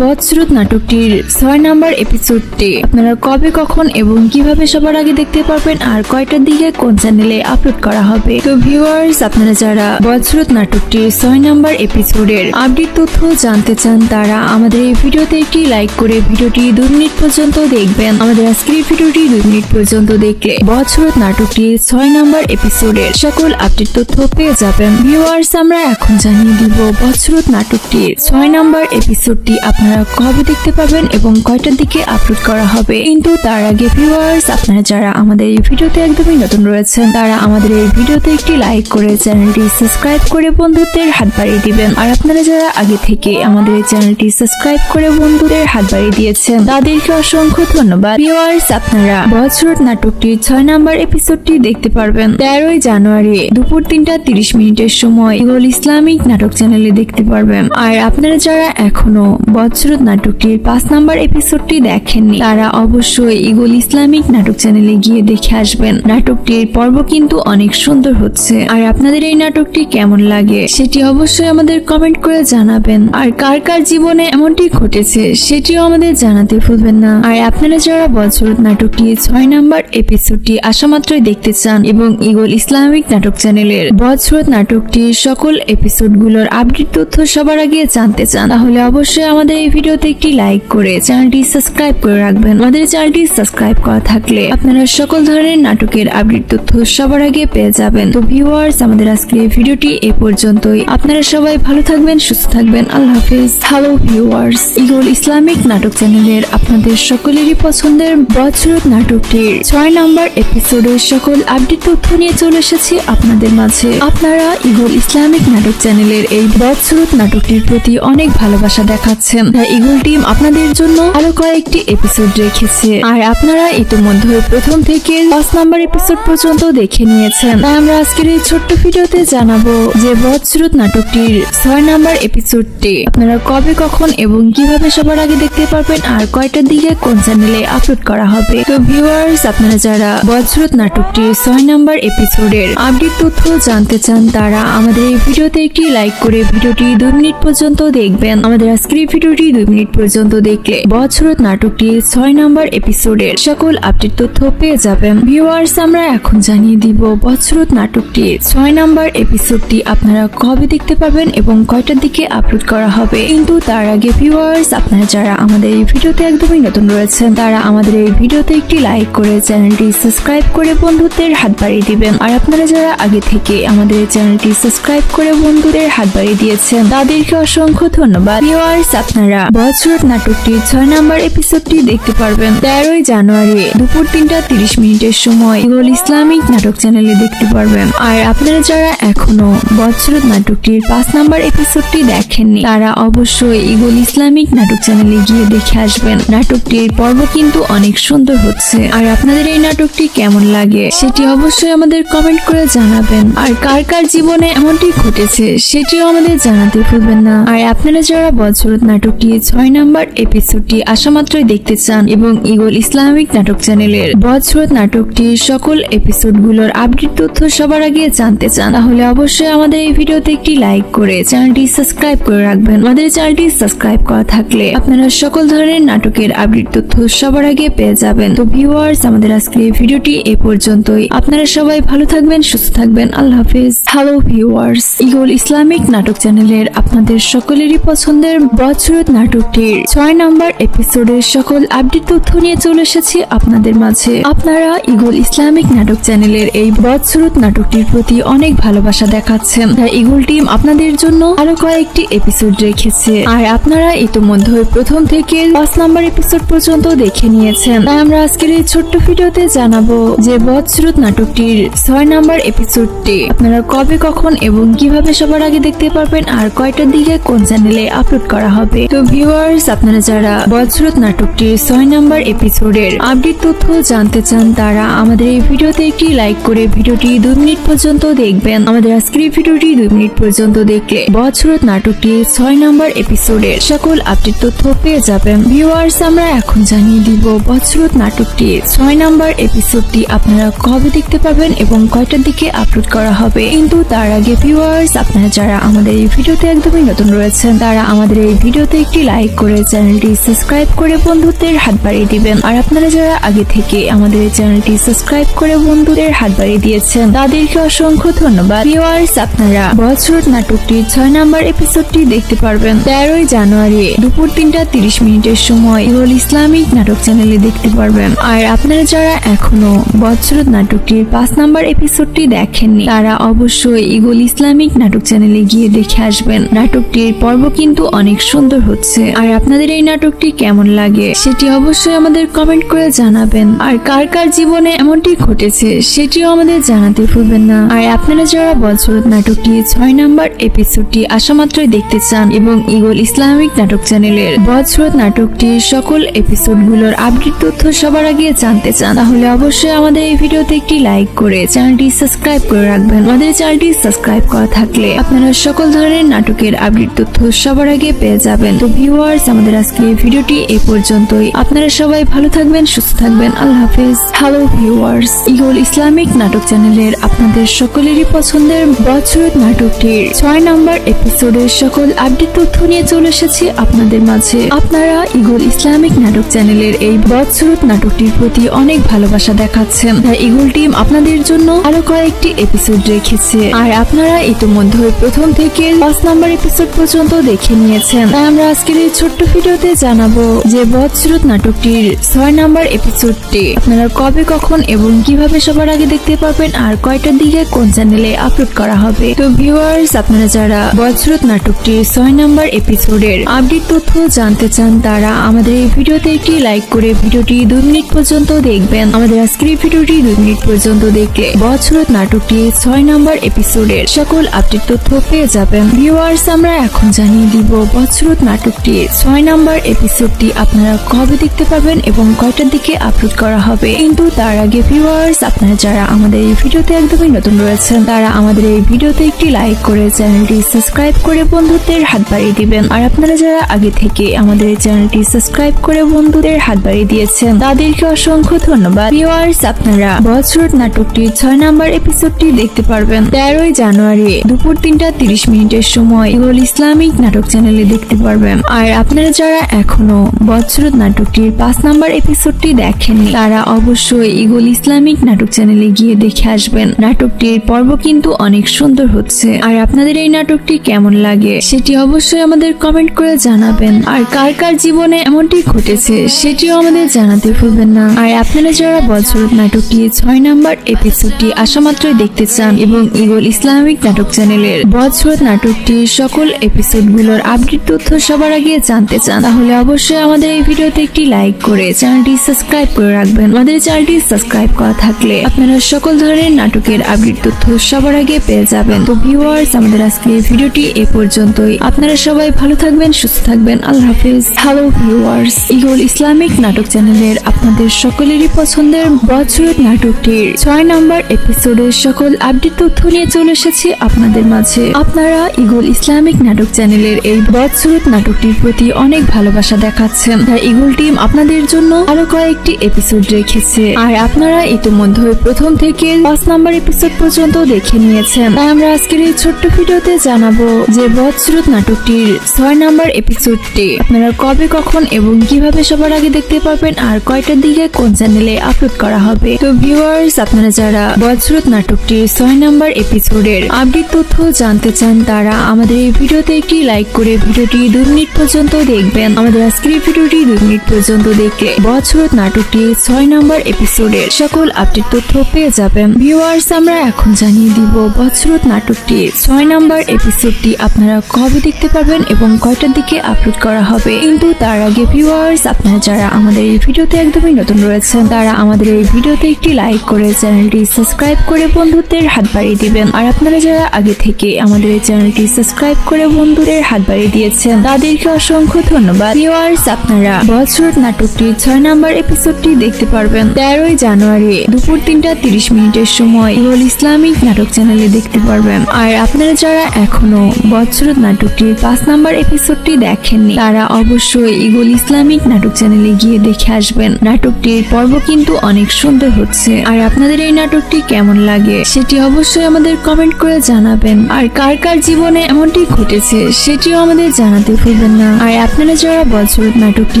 বছরত নাটকটির 6 নম্বর এপিসোডটি আপনারা কবে, কখন এবং কিভাবে সবার আগে দেখতে পারবেন, আর কয়টার দিকে কোন চ্যানেলে আপলোড করা হবে। তো ভিউয়ার্স, আপনারা যারা বছরত নাটকটির 6 নম্বর এপিসোডের আপডেট তথ্য জানতে চান, তারা আমাদের এই ভিডিওতে একটি লাইক করে ভিডিওটি 2 মিনিট পর্যন্ত দেখবেন। আমাদের আজকের এই ভিডিওটি 2 মিনিট পর্যন্ত দেখলে বছরত নাটকটির 6 নম্বর এপিসোডের সকল আপডেট তথ্য পেয়ে যাবেন। ভিউয়ার্স, আমরা এখন জানিয়ে দিব বছরত নাটকটির 6 নম্বর এপিসোডটি আপনারা কবে দেখতে পাবেন এবং কয়টার দিকে আপলোড করা হবে। কিন্তু তার আগে ভিউয়ার্স, আপনারা যারা আমাদের এই ভিডিওতে একদমই নতুন রয়েছেন, তারা আমাদের এই ভিডিওতে একটি লাইক করে চ্যানেলটি সাবস্ক্রাইব করে বন্ধুদের হাত বাড়িয়ে দিবেন। আর আপনারা যারা আগে থেকে আমাদের এই চ্যানেলটি সাবস্ক্রাইব করে বন্ধুদের হাত বাড়িয়ে দিয়েছেন, তাদেরকে অসংখ্য ধন্যবাদ। ভিউয়ার্স, আপনারা বছরত নাটকটির 6 নম্বর এপিসোডটি দেখতে পারবেন 13 জানুয়ারি দুপুর 3:30 সময় ইগল ইসলামিক নাটক চ্যানেলে দেখতে পারবেন। আর আপনারা যারা এখনো বছরত নাটকটির 5 নম্বর এপিসোডটি দেখেননি, তারা অবশ্যই ইগল ইসলামিক নাটক চ্যানেলে গিয়ে দেখে আসবেন। নাটকটির পর্ব কিন্তু অনেক সুন্দর হচ্ছে। আর আপনাদের এই নাটকটি কেমন লাগে সেটি অবশ্যই আমাদের কমেন্ট করে জানাবেন। আর কার কার জীবনে এমনটি ঘটেছে সেটিও আমাদের জানাতে ভুলবেন না। আর আপনারা যারা বছরত নাটকটি 6 নম্বর এপিসোডটি আসামাত্রই দেখতে চান এবং ইগল ইসলামিক নাটক চ্যানেলের বছরত নাটকটির সকল এপিসোডগুলোর আপডেট তথ্য সবার আগে জানতে চান, তাহলে অবশ্যই আমাদের এই ভিডিওতে একটি লাইক করে চ্যানেলটি সাবস্ক্রাইব করে রাখবেন। আমাদের চ্যানেলটি সাবস্ক্রাইব করা থাকলে আপনারা সকল ধরনের নাটকের আপডেট তথ্য সবার আগে পেয়ে যাবেন। তো ভিউয়ার্স, আমাদের আজকে এই ভিডিওটি এই পর্যন্তই। আপনারা সবাই ভালো থাকবেন, সুস্থ থাকবেন। আল্লাহ হাফেজ। হ্যালো ভিউয়ার্স, ইগল ইসলামিক নাটক চ্যানেলের আপনাদের সকলেরই পছন্দের বছরত নাটকটির 6 নম্বর এপিসোডের সকল আপডেট তথ্য নিয়ে চলে এসেছি আপনাদের মাঝে। আপনারা ইগল ইসলামিক নাটক চ্যানেলের এই বছরত নাটকটির প্রতি অনেক ভালোবাসা দেখাচ্ছেন, তাই ইগল টিম আপনাদের জন্য আরো কয়েকটি এপিসোড রেখেছে। আর আপনারা ইতিমধ্যে প্রথম থেকে 5 নম্বর এপিসোড পর্যন্ত দেখে নিয়েছেন। তাই আমরা আজকের এই ছোট্ট ভিডিওতে জানাবো যে বছরত নাটকটির 6 নম্বর এপিসোডটি আপনারা কবে, কখন এবং কিভাবে সবার আগে দেখতে পারবেন, আর কয়টার দিকে কোন চ্যানেলে আপলোড করা হবে। তো ভিউয়ার্স, আপনারা যারা বছরত নাটকটির 6 নম্বর এপিসোডের আপডেট তথ্য জানতে চান, তারা আমাদের এই ভিডিওতে একটি লাইক করে ভিডিওটি 2 মিনিট পর্যন্ত দেখবেন। আমাদের আজকের এই ভিডিওটি 2 মিনিট পর্যন্ত দেখলে বছরত নাটকটির 6 নম্বর এপিসোডের সকল আপডেট তথ্য পেয়ে যাবেন। ভিউয়ার্স, আমরা এখন জানিয়ে দিব বছরত নাটকটির 6 নম্বর এপিসোডটি আপনারা কবে দেখতে পাবেন এবং কয়টার দিকে আপলোড করা হবে। কিন্তু তার আগে ভিউয়ার্স, আপনারা যারা আমাদের এই ভিডিওতে একদমই নতুন রয়েছেন, তারা আমাদের এই ভিডিওতে একটি লাইক করে চ্যানেলটি সাবস্ক্রাইব করে বন্ধুদের হাত বাড়িয়ে দিবেন। আর আপনারা যারা আগে থেকে আমাদের এই চ্যানেলটি সাবস্ক্রাইব করে বন্ধুদের হাত বাড়িয়ে দিয়েছেন, তাদেরকে অসংখ্য ধন্যবাদ। ভিউয়ার্স, আপনারা বছরত নাটকটির 6 নম্বর এপিসোডটি দেখতে পারবেন 13 জানুয়ারি দুপুর 3:30 সময় ইগল ইসলামিক নাটক চ্যানেলে দেখতে পারবেন। আর আপনারা যারা এখনো বছরত নাটকটির 5 নম্বর এপিসোডটি দেখেননি, তারা অবশ্যই ইগল ইসলামিক নাটক চ্যানেলে গিয়ে দেখে আসবেন। নাটকটির পর্ব কিন্তু অনেক সুন্দর হচ্ছে। আর আপনাদের এই নাটকটি কেমন লাগে সেটি অবশ্যই আমাদের কমেন্ট করে জানাবেন। আর কার কার জীবনে এমনটি ঘটেছে সেটিও আমাদের জানাতে ভুলবেন না। আর আপনারা যারা বছরত নাটকটি 6 নম্বর এপিসোডটি আসামাত্রই দেখতে চান এবং ইগল ইসলামিক নাটক চ্যানেলের বছরত নাটকটির সকল এপিসোডগুলোর আপডেট তথ্য সবার আগে জানতে চান, তাহলে অবশ্যই আমাদের এই ভিডিওতে একটি লাইক করে চ্যানেলটি সাবস্ক্রাইব করে রাখবেন। আমাদের চ্যানেলটি সাবস্ক্রাইব করা থাকলে আপনারা সকল ধরনের নাটকের আপডেট তথ্য সবার আগে পেয়ে যাবেন। তো ভিউয়ার্স, আমাদের আজকের এই ভিডিওটি এই পর্যন্তই। আপনারা সবাই ভালো থাকবেন, সুস্থ থাকবেন। আল্লাহ হাফেজ। হ্যালো ভিউয়ার্স, ইগল ইসলামিক নাটক চ্যানেলের আপনাদের সকলেরই পছন্দের বছরত নাটকটির 6 নম্বর এপিসোডের সকল আপডেট তথ্য নিয়ে চলে এসেছি আপনাদের মাঝে। আপনারা ইগল ইসলামিক নাটক চ্যানেলের এই বছরত নাটকটির প্রতি অনেক ভালোবাসা দেখাচ্ছেন, তাই ইগল টিম আপনাদের জন্য আরো কয়েকটি এপিসোড রেখেছে। আর আপনারা ইতিমধ্যে প্রথম থেকে 5 নম্বর এপিসোড পর্যন্ত দেখে নিয়েছেন। তাই আমরা আজকের এই ছোট্ট ভিডিওতে জানাবো যে বছরত নাটকটির 6 নম্বর এপিসোডটি আপনারা কবে কখন এবং কিভাবে সবার আগে দেখতে পারবেন আর কয়টার দিকে কোন চ্যানেলে আপলোড করা হবে। তো ভিউয়ার্স, আপনারা যারা বদসুরত নাটকটির 6 নম্বর এপিসোডের আপডেট তথ্য জানতে চান তারা আমাদের এই ভিডিওতে একটি লাইক করে ভিডিওটি 2 মিনিট পর্যন্ত দেখবেন। আমাদের আজকের এই ভিডিওটি 2 মিনিট পর্যন্ত দেখলে বদসুরত নাটকটির 6 নম্বর এপিসোডের সকল আপডেট তথ্য পেয়ে যাবেন। ভিউয়ার্স, আমরা এখন জানিয়ে দিব বদসুরত নাটকটির 6 নম্বর এপিসোডটি আপনারা কবে দেখতে পাবেন এবং কয়টার দিকে আপলোড করা হবে। কিন্তু তার আগে ভিউয়ার্স, আপনারা যারা আমাদের এই ভিডিওতে একদমই নতুন রয়েছেন তারা আমাদের এই ভিডিওতে একটি লাইক করে চ্যানেলটি সাবস্ক্রাইব করে বন্ধুত্বের হাত বাড়িয়ে দিবেন। আর আপনারা যারা আগে থেকে আমাদের এই চ্যানেলটি সাবস্ক্রাইব করে বন্ধুদের হাত বাড়িয়ে দিয়েছেন তাদেরকে অসংখ্য ধন্যবাদ। ভিউয়ার্স, আপনারা বদসুরত নাটকটির 6 নম্বর এপিসোডটি দেখতে পারবেন 13 জানুয়ারি দুপুর 3:30 সময় ইগল ইসলামিক নাটক চ্যানেলে দেখতে পারবেন। আর আপনারা যারা এখনো বদসুরত নাটকটির 5 নম্বর এপিসোডটি দেখেননি তারা অবশ্যই ইগল ইসলামিক নাটক চ্যানেলে গিয়ে দেখে আসবেন। নাটকটির পর্ব কিন্তু অনেক সুন্দর হচ্ছে। আর আপনাদের এই নাটকটি কেমন লাগে সেটি অবশ্যই আমাদের কমেন্ট করে জানাবেন। আর কার কার জীবনে এমনটি ঘটেছে সেটিও আমাদের জানাতে ভুলবেন না। আর আপনারা যারা বদসুরত নাটকটি 6 নম্বর এপিসোডটি আসামাত্রই দেখতে চান এবং ইগল ইসলামিক নাটক চ্যানেলের বদসুরত নাটকটির সকল এপিসোডগুলোর আপডেট তথ্য সবার আগে জানতে চান তাহলে অবশ্যই আমাদের এই ভিডিওতে একটি লাইক করে চ্যানেলটি সাবস্ক্রাইব করে রাখবেন। আমাদের চ্যানেলটি সাবস্ক্রাইব করা থাকলে আপনারা সকল ধরনের নাটকের আপডেট তথ্য সবার আগে পেয়ে যাবেন। তো ভিউয়ার্স, আমাদের আজকে এই ভিডিওটি এই পর্যন্তই। আপনারা সবাই ভালো থাকবেন, সুস্থ থাকবেন। আল্লাহ হাফেজ। হ্যালো ভিউয়ার্স, ইগল ইসলামিক নাটক চ্যানেলের আপনাদের সকলেরই পছন্দের বদসুরত নাটকটির 6 নম্বর এপিসোডের সকল আপডেট তথ্য নিয়ে চলে এসেছি আপনাদের মাঝে। আপনারা ইগল ইসলামিক নাটক চ্যানেলের এই বদসুরত নাটকটির প্রতি অনেক ভালোবাসা দেখাচ্ছেন, তাই ইগল টিম আপনাদের জন্য আরো কয়েকটি এপিসোড রেখেছে। আর আপনারা ইতিমধ্যে প্রথম থেকে 5 নম্বর এপিসোড পর্যন্ত দেখে নিয়েছেন। তাই আমরা আজকের এই ছোট্ট ভিডিওতে জানাবো যে বদসুরত নাটকটির 6 নম্বর এপিসোডটি আপনারা কবে কখন এবং কিভাবে সবার আগে দেখতে পারবেন আর কয়টার দিকে কোন চ্যানেলে আপলোড করা হবে। তো ভিউয়ার্স, আপনারা যারা বদসুরত নাটকটির 6 নম্বর এপিসোডের আপডেট তথ্য জানতে চান তারা আমাদের এই ভিডিওতে একটি লাইক করে ভিডিওটি 2 মিনিট পর্যন্ত দেখবেন। আমাদের আজকের এই ভিডিওটি 2 মিনিট পর্যন্ত দেখলে বদসুরত নাটকটি 6 নম্বর এপিসোডের সকল আপডেট তথ্য পেয়ে যাবেন। ভিউয়ার্স, আমরা এখন জানিয়ে দিব বদসুরত নাটকটির 6 নম্বর এপিসোডটি আপনারা কবে দেখতে পাবেন এবং কয়টার দিকে আপলোড করা হবে। কিন্তু তার আগে ভিউয়ার্স, আপনারা যারা আমাদের এই ভিডিওতে একদমই নতুন রয়েছেন তারা আমাদের এই ভিডিওতে একটি লাইক করে চ্যানেলটি সাবস্ক্রাইব করে বন্ধুদের হাত বাড়িয়ে দিবেন। আর আপনারা যারা আগে থেকে আমাদের এই চ্যানেলটি সাবস্ক্রাইব করে বন্ধুদের হাত বাড়িয়ে দিয়েছেন তাদেরকে অসংখ্য ধন্যবাদ। ভিউয়ার্স, আপনারা বদসুরত নাটকটির 6 নম্বর এপিসোডটি দেখতে পারবেন 13 জানুয়ারি দুপুর 3:30 সময় ইগল ইসলামিক নাটক চ্যানেলে দেখতে পারবেন। আর আপনারা যারা এখনো বদসুরত নাটকটির 5 নম্বর এপিসোডটি দেখেননি তারা অবশ্যই ইগল ইসলামিক নাটক চ্যানেলে গিয়ে দেখে আসবেন। নাটকটির পর্ব কিন্তু অনেক সুন্দর হচ্ছে। আর আপনাদের এই নাটকটি কেমন লাগে সেটি অবশ্যই আমাদের কমেন্ট করে জানাবেন। আর কার কার জীবনে এমনটি ঘটেছে সেটিও আমাদের জানাতে ভুলবেন না। আর আপনারা যারা বদসুরত নাটকটি 6 নম্বর এপিসোডটি আসামাত্রই দেখতে চান এবং ইগল ইসলামিক নাটক চ্যানেলের বদসুরত নাটকটির সকল এপিসোডগুলোর আপডেট তথ্য সবার আগে জানতে চান তাহলে অবশ্যই আমাদের এই ভিডিওতে একটি লাইক করে চ্যানেলটি সাবস্ক্রাইব করে রাখবেন। আমাদের চ্যানেলটি সাবস্ক্রাইব করা থাকলে আপনারা সকল ধরনের নাটকের আপডেট তথ্য সবার আগে পেয়ে যাবেন। তো ভিউয়ার্স, আমাদের আজকে এই ভিডিওটি এই পর্যন্তই। আপনারা সবাই ভালো থাকবেন, সুস্থ থাকবেন। আল্লাহ হাফেজ। হ্যালো ভিউয়ার্স, ইগল ইসলামিক নাটক চ্যানেলের আপনাদের সকলেরই পছন্দের বদসুরত নাটকটির 6 নম্বর এপিসোডের সকল আপডেট তথ্য নিয়ে চলে এসেছি আপনাদের মাঝে। আপনারা ইগল ইসলামিক নাটক চ্যানেলের এই বদসুরত নাটকটির প্রতি অনেক ভালোবাসা দেখাচ্ছেন, তাই ইগল টিম আপনাদের জন্য আরো কয়েকটি এপিসোড রেখেছে। আর আপনারা ইতিমধ্যে প্রথম থেকে 5 নম্বর এপিসোড পর্যন্ত দেখে নিয়েছেন। তাই আমরা আজকের এই ছোট্ট ভিডিওতে জানাবো যে বদসুরত নাটকটির 6 নম্বর এপিসোডটি আপনারা কবে কখন এবং কিভাবে সবার আগে দেখতে পারবেন আর কয়টার দিকে কোন চ্যানেলে আপলোড করা হবে। তো ভিউয়ার্স, আপনারা যারা বদসুরত নাটকটির 6 নম্বর এপিসোডের আপডেট তথ্য জানতে চান তারা আমাদের এই ভিডিওতে একটি লাইক করে ভিডিওটি 2 মিনিট পর্যন্ত দেখবেন। আমাদের আজকের এই ভিডিওটি 2 মিনিট পর্যন্ত দেখলে বদসুরত নাটকটি 6 নম্বর এপিসোডের সকল আপডেট তথ্য পেয়ে যাবেন। ভিউয়ার্স, আমরা এখন জানিয়ে দিব বদসুরত নাটকটির 6 নম্বর এপিসোডটি আপনারা কবে দেখতে পারবেন এবং কয়টার দিকে আপলোড করা হবে। কিন্তু তার আগে ভিউয়ার্স, আপনারা যারা আমাদের এই ভিডিওতে একদমই নতুন রয়েছেন তারা আমাদের এই ভিডিওতে একটি লাইক করে চ্যানেলটি সাবস্ক্রাইব করে বন্ধুদের হাত বাড়িয়ে দিবেন। আর আপনারা যারা আগে থেকে আমাদের এই চ্যানেলটি সাবস্ক্রাইব করে বন্ধুদের হাত বাড়িয়ে দিয়েছেন তাদেরকে অসংখ্য ধন্যবাদ। ভিউয়ার্স, আপনারা বছরত নাটকটির 6 নম্বর এপিসোডটি দেখতে পারবেন 13ই জানুয়ারি দুপুর 3:30 সময় ইগল ইসলামিক নাটক চ্যানেলে দেখতে পারবেন। আর আপনারা যারা এখনো বছরত নাটকটির 5 নম্বর এপিসোডটি দেখেননি তারা অবশ্যই ইগল ইসলামিক নাটক চ্যানেলে গিয়ে দেখে আসবেন। নাটকটির পর্ব কিন্তু অনেক সুন্দর হচ্ছে। আর আপনাদের এই নাটকটি কেমন লাগে সেটি অবশ্যই আমাদের কমেন্ট করে জানাবেন। আর কার কার জীবনে এমনটি ঘটেছে সেটিও আমাদের জানাতে ভুলবেন না। আর আপনারা যারা বছরত নাটকটি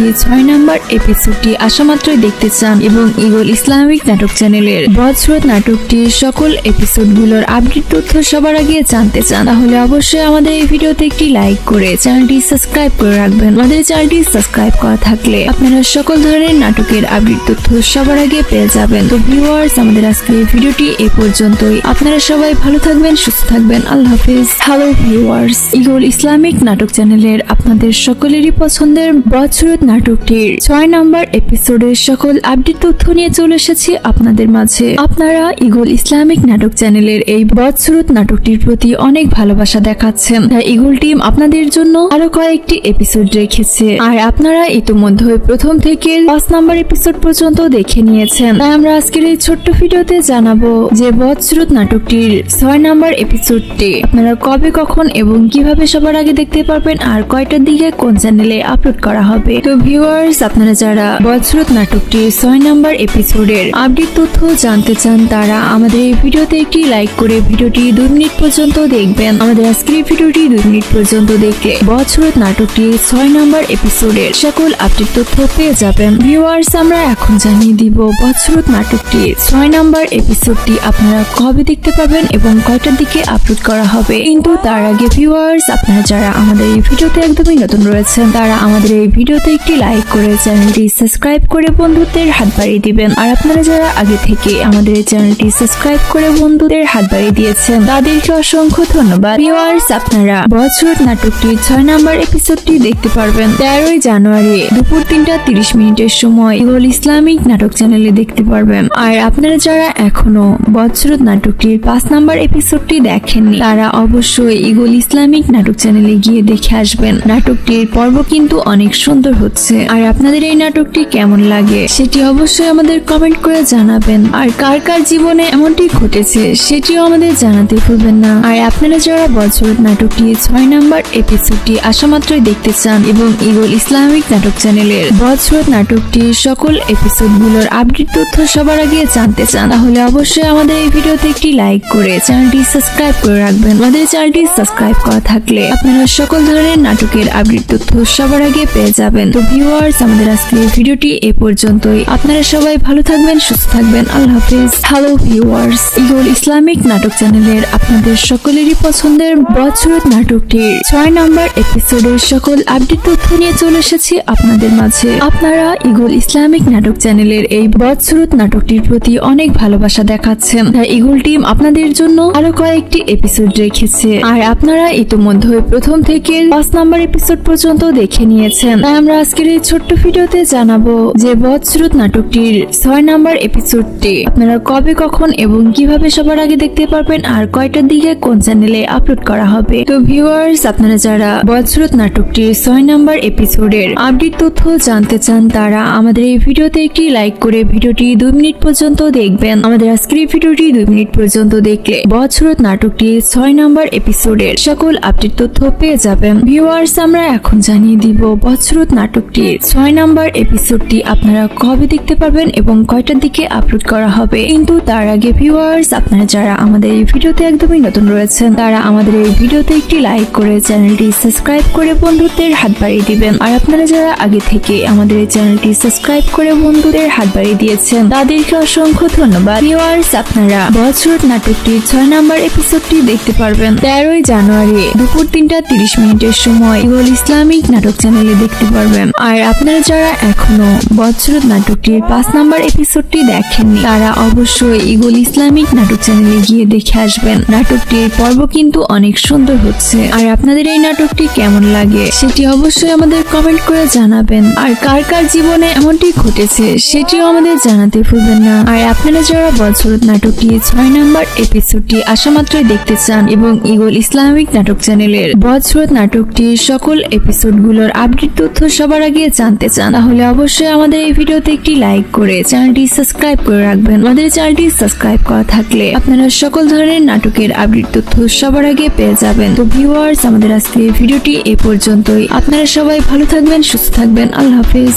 6 নম্বর এপিসোডটি আসামাত্রই দেখতে চান এবং ইগল ইসলামিক নাটক চ্যানেলের বছরত নাটকটির সকল এপিসোডগুলোর আপডেট তথ্য সবার আগে জানতে চান তাহলে অবশ্যই আমাদের এই ভিডিওতে একটি লাইক করে চ্যানেলটি সাবস্ক্রাইব করে রাখবেন। আমাদের চ্যানেলটি সাবস্ক্রাইব করা থাকলে আপনারা সকল ধরনের নাটকের আপডেট তথ্য সবার আগে পেয়ে যাবেন। তো ভিউয়ার্স, আমাদের আজকের এই ভিডিওটি এই পর্যন্তই। আপনারা সবাই ভালো থাকবেন, সুস্থ থাকবেন। আল্লাহ হাফেজ। হ্যালো ভিউয়ার্স, ইগল ইসলামিক নাটক চ্যানেলের আপনাদের সকলেরই পছন্দের বছরত নাটকটির 6 নম্বর এপিসোডের সকল আপডেট তথ্য নিয়ে চলে এসেছি আপনাদের মাঝে। আপনারা ইগল ইসলামিক নাটক চ্যানেলের এই বছরত নাটকটির প্রতি অনেক ভালোবাসা দেখাচ্ছেন। তাই ইগল টিম আপনাদের জন্য আরো কয়েকটি এপিসোড রেখেছে। আর আপনারা ইতিমধ্যে প্রথম থেকে 5 নম্বর এপিসোড পর্যন্ত দেখে নিয়েছেন। তাই আমরা আজকের এই ছোট্ট ভিডিওতে জানাবো যে বছরত নাটকটির 6 নম্বর এপিসোডটি আপনারা কবে, কখন এবং কিভাবে সবার আগে দেখতে পারবেন আর কয়টার দিকে কোন চ্যানেলে আপলোড করা হবে। তো ভিউয়ার্স, আপনারা যারা বছরত নাটকটির 6 নম্বর এপিসোডের আপডেট তথ্য জানতে চান তারা আমাদের এই ভিডিওতে একটি লাইক করে ভিডিওটি 2 মিনিট পর্যন্ত দেখবেন। আমাদের আজকের এই ভিডিওটি 2 মিনিট পর্যন্ত দেখলে বছরত নাটকটির 6 নম্বর এপিসোডের সকল আপডেট তথ্য পেয়ে যাবেন। ভিউয়ার্স, আমরা এখন জানিয়ে দিব বছরত নাটকটির 6 নম্বর এপিসোডটি আপনারা কবে দেখতে পাবেন এবং কয়টার দিকে আপলোড করা হবে। কিন্তু তার আগে ভিউয়ার্স, আপনারা যারা আমাদের এই ভিডিওতে একদমই নতুন রয়েছেন তারা আমাদের এই ভিডিওতে একটি লাইক করে চ্যানেলটি সাবস্ক্রাইব করে বন্ধুদের হাত বাড়িয়ে দিবেন। আর আপনারা যারা আগে থেকে আমাদের এই চ্যানেলটি সাবস্ক্রাইব করে বন্ধুদের হাত বাড়িয়ে দিয়েছেন তাদেরকে অসংখ্য ধন্যবাদ। ভিউয়ার্স, আপনারা বছরত নাটকটির 6 নম্বর এপিসোডটি দেখতে পারবেন 13ই জানুয়ারি দুপুর 3:30 সময় ইগল ইসলামিক নাটক চ্যানেলে দেখতে পারবেন। আর আপনারা যারা এখনো বছরত নাটকটির 5 নম্বর এপিসোডটি দেখেননি তারা অবশ্যই ইগল ইসলামিক নাটক চ্যানেলে গিয়ে দেখে আসবেন। নাটকটির পর্ব কিন্তু অনেক সুন্দর হচ্ছে। আর আপনাদের এই নাটকটি কেমন লাগে সেটি অবশ্যই আমাদের কমেন্ট করে জানাবেন। আর কার কার জীবনে এমনটি ঘটেছে সেটিও আমাদের জানাতে ভুলবেন না। আর আপনারা যারা বছরত নাটকটি 6 নম্বর এপিসোডটি আসামাত্রই দেখতে চান এবং ইগল ইসলামিক নাটক চ্যানেলের বছরত নাটকটির সকল এপিসোডগুলোর আপডেট তথ্য সবার আগে জানতে চান তাহলে অবশ্যই আমাদের এই ভিডিওতে একটি লাইক করে চ্যানেলটি সাবস্ক্রাইব করে রাখবেন। আমাদের চ্যানেলটি সাবস্ক্রাইব করা থাকলে আপনারা সকল ধরনের নাটকের আপডেট তথ্য সবার আগে পেয়ে যাবেন। তো ভিউয়ার্স, আমাদের আজকের এই ভিডিওটি এ পর্যন্তই। আপনারা সবাই ভালো থাকবেন, সুস্থ থাকবেন। আল্লাহ হাফেজ। হ্যালো ভিউয়ার্স, ইগল ইসলামিক নাটক চ্যানেলের আপনাদের সকলেরই পছন্দের বছরত নাটকটির 6 নম্বর এপিসোডের সকল আপডেট তথ্য নিয়ে চলে এসেছি আপনাদের মাঝে। আপনারা ইগল ইসলামিক নাটক চ্যানেলের এই বছরত নাটকটির প্রতি অনেক ভালোবাসা দেখাচ্ছেন। তাই ইগল টিম আপনাদের জন্য আরো কয়েকটি এপিসোড রেখেছে। আর আপনারা ইতিমধ্যে প্রথম থেকে 5 নম্বর এপিসোড পর্যন্ত দেখে নিয়েছেন। তাই আমরা আজকের এই ছোট্ট ভিডিওতে জানাবো যে বছরত নাটকটির 6 নম্বর এপিসোডটি আপনারা কবে, কখন এবং কিভাবে সবার আগে দেখতে পারবেন আর কয়টার দিকে কোন চ্যানেলে আপলোড করা হবে। তো ভিউয়ার্স, আপনারা যারা বছরত নাটকটির 6 নম্বর এপিসোডের আপডেট তথ্য জানতে চান তারা আমাদের এই ভিডিওতে একটি লাইক করে ভিডিওটি 2 মিনিট পর্যন্ত দেখবেন। আমাদের আজকের এই ভিডিওটি 2 মিনিট পর্যন্ত দেখলে বছরত নাটকটির 6 নম্বর এপিসোডের সকল আপডেট তথ্য পেয়ে যাবেন। ভিউয়ার্স, আমরা এখন জানিয়ে দিব বছরত নাটকটির 6 নম্বর এপিসোডটি আপনারা কবে দেখতে পারবেন এবং কয়টার দিকে আপলোড করা হবে। কিন্তু তার আগে ভিউয়ার্স, আপনারা যারা আমাদের এই ভিডিওতে একদমই নতুন রয়েছেন তারা আমাদের এই ভিডিওতে একটি লাইক করে চ্যানেলটি সাবস্ক্রাইব করে বন্ধুদের হাত বাড়িয়ে দিবেন। আর আপনারা যারা আগে থেকে আমাদের এই চ্যানেলটি সাবস্ক্রাইব করে বন্ধুদের হাত বাড়িয়ে দিয়েছেন তাদেরকে অসংখ্য ধন্যবাদ। ভিউয়ার্স, আপনারা বছরত নাটকটির 6 নম্বর এপিসোডটি দেখতে পারবেন 13ই জানুয়ারি দুপুর 3:30 সময় ইগল ইসলামিক নাটক চ্যানেলে দেখতে পারবেন। আর আপনারা যারা এখনো বছরত নাটকটির 5 নম্বর এপিসোডটি দেখেননি তারা অবশ্যই ইগল ইসলামিক নাটক চ্যানেলে গিয়ে দেখে আসবেন। নাটকটির পর্ব কিন্তু অনেক সুন্দর হচ্ছে। আর আপনাদের এই নাটকটি কেমন লাগে সেটি অবশ্যই আমাদের কমেন্ট করে জানাবেন। আর কার কার জীবনে এমনটি ঘটেছে সেটিও আমাদের জানাতে ভুলবেন না। আর আপনারা যারা বছরত নাটকটি 6 নম্বর নম্বর এপিসোডটি আসা মাত্রই দেখতে চান এবং ইগল ইসলামিক নাটক চ্যানেলের বজরত নাটকটির সকল এপিসোডগুলোর আপডেট তথ্য সবার আগে জানতে চান, তাহলে অবশ্যই আমাদের এই ভিডিওতে একটি লাইক করে চ্যানেলটি সাবস্ক্রাইব করে রাখবেন। আমাদের চ্যানেলটি সাবস্ক্রাইব করা থাকলে আপনারা সকল ধরনের নাটকের আপডেট তথ্য সবার আগে পেয়ে যাবেন। তো ভিউয়ার্স, আমাদের আজকের ভিডিওটি এই পর্যন্তই। আপনারা সবাই ভালো থাকবেন, সুস্থ থাকবেন। আল্লাহ হাফেজ।